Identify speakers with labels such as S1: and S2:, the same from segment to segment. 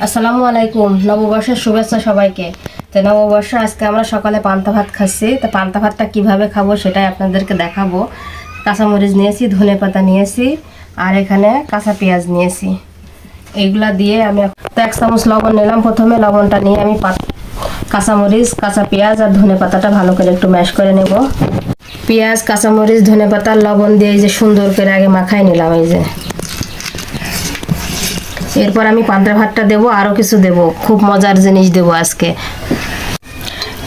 S1: আসসালামু আলাইকুম। নববর্ষের শুভেচ্ছা সবাইকে। তো নববর্ষ আজকে আমরা সকালে পান্তা ভাত খাচ্ছি। তো পান্তা ভাতটা কীভাবে খাবো সেটাই আপনাদেরকে দেখাবো। কাঁচামরিচ নিয়েছি, ধনেপাতা নিয়েছি, আর এখানে কাঁচা পেঁয়াজ নিয়েছি। এইগুলা দিয়ে আমি তো 1 চামচ লবণ নিলাম। প্রথমে লবণটা নিয়ে আমি কাঁচামরিচ, কাঁচা পেঁয়াজ আর ধনেপাতাটা ভালো করে একটু ম্যাশ করে নেব। পেঁয়াজ, কাঁচামরিচ, ধনেপাতা, লবণ দিয়ে এই যে সুন্দর করে আগে মাখাই নিলাম। এই যে এরপর আমি পান্তা ভাতটা দেবো, আরও কিছু দেব, খুব মজার জিনিস দেবো আজকে।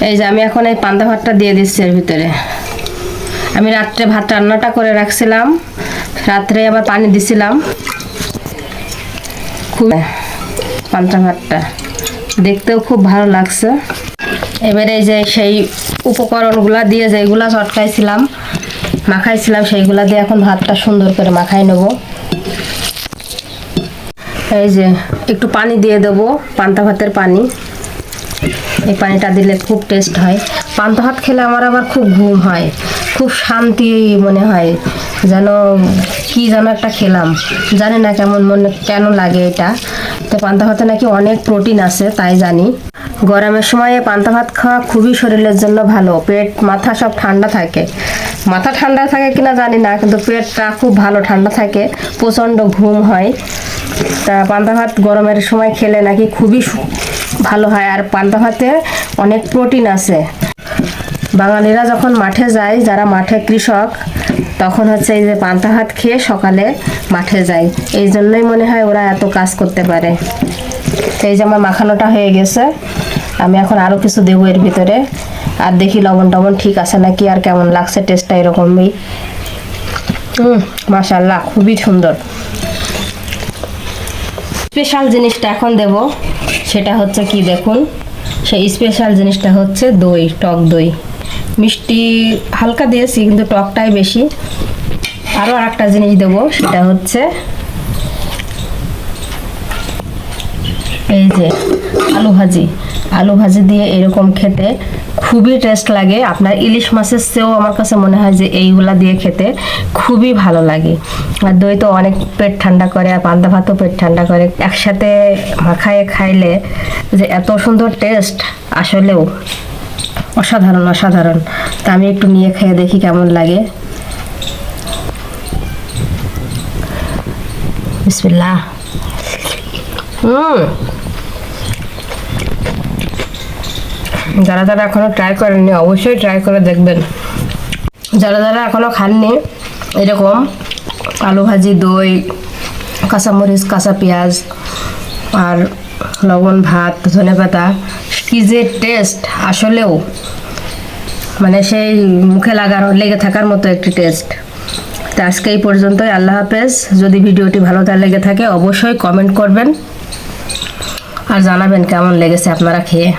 S1: এই যে আমি এখন এই পান্তা ভাতটা দিয়ে দিচ্ছি এর ভিতরে। আমি রাত্রে ভাত রান্নাটা করে রাখছিলাম, রাত্রে আবার পানি দিছিলাম। খুব পান্তা ভাতটা দেখতেও খুব ভালো লাগছে। এবারে এই যে সেই উপকরণগুলা দিয়ে যেগুলা চটকাইছিলাম, মাখাইছিলাম, সেইগুলা দিয়ে এখন ভাতটা সুন্দর করে মাখাই নেব। এই যে একটু পানি দিয়ে দেবো, পান্তা ভাতের পানি। এই পানিটা দিলে খুব টেস্ট হয়। পান্তা ভাত খেলে আমার আবার খুব ঘুম হয়, খুব শান্তি মনে হয়, যেন কি যেন একটা খেলাম, জানি না কেন লাগে এটা। তো পান্তা ভাতে নাকি অনেক প্রোটিন আছে তাই জানি। গরমের সময় পান্তা ভাত খাওয়া খুবই শরীরের জন্য ভালো। পেট মাথা সব ঠান্ডা থাকে। মাথা ঠান্ডা থাকে কিনা জানি না, কিন্তু পেটটা খুব ভালো ঠান্ডা থাকে, প্রচণ্ড ঘুম হয়। তা পান্তা ভাত গরমের সময় খেলে নাকি খুবই ভালো হয়। আর পান্তা ভাতে অনেক প্রোটিন আছে। বাঙালিরা যখন মাঠে যায়, যারা মাঠে কৃষক, তখন হচ্ছে এই যে পান্তা ভাত খেয়ে সকালে মাঠে যায়। এই জন্যই মনে হয় ওরা এত কাজ করতে পারে। এই যে আমার মাখানোটা হয়ে গেছে, আমি এখন আরও কিছু দেবো এর ভিতরে। আর দেখি লবণ টবণ ঠিক আছে নাকি, আর কেমন লাগছে টেস্টটা এরকমই। মাশাআল্লাহ, খুবই সুন্দর। স্পেশাল জিনিসটা এখন দেব, সেটা হচ্ছে কি দেখুন। সেই স্পেশাল জিনিসটা হচ্ছে দই, টক দই। মিষ্টি হালকা দিয়েছি, কিন্তু টকটাই বেশি। আরও আরেকটা জিনিস দেবো, সেটা হচ্ছে এই যে আলু ভাজি। আলু ভাজি দিয়ে এরকম খেতে খুবই টেস্ট লাগে। আপনার ইলিশ মাছের চেয়েও আমার কাছে মনে হয় যে এইগুলা দিয়ে খেতে খুবই ভালো লাগে। আর দই তো অনেক পেট ঠান্ডা করে, আর পান্তা ভাতও পেট ঠান্ডা করে। একসাথে মাখায়ে খাইলে যে এত সুন্দর টেস্ট, আসলেও অসাধারণ অসাধারণ। তা আমি একটু নিয়ে খেয়ে দেখি কেমন লাগে। বিসমিল্লাহ। যারা যারা এখনো ট্রাই করেননি অবশ্যই ট্রাই করে দেখবেন। যারা যারা এখনো খাননি, এরকম আলু ভাজি, দই, কাঁচামরিচ, কাঁচা পেঁয়াজ আর লবণ ভাত, ধনেপাতা, কি যে টেস্ট, আসলেও মানে সেই মুখে লেগে থাকার মতো একটি টেস্ট। তো আজকে এই পর্যন্তই। আল্লাহ হাফেজ। যদি ভিডিওটি ভালো লেগে থাকে অবশ্যই কমেন্ট করবেন আর জানাবেন কেমন লেগেছে আপনারা খেয়ে।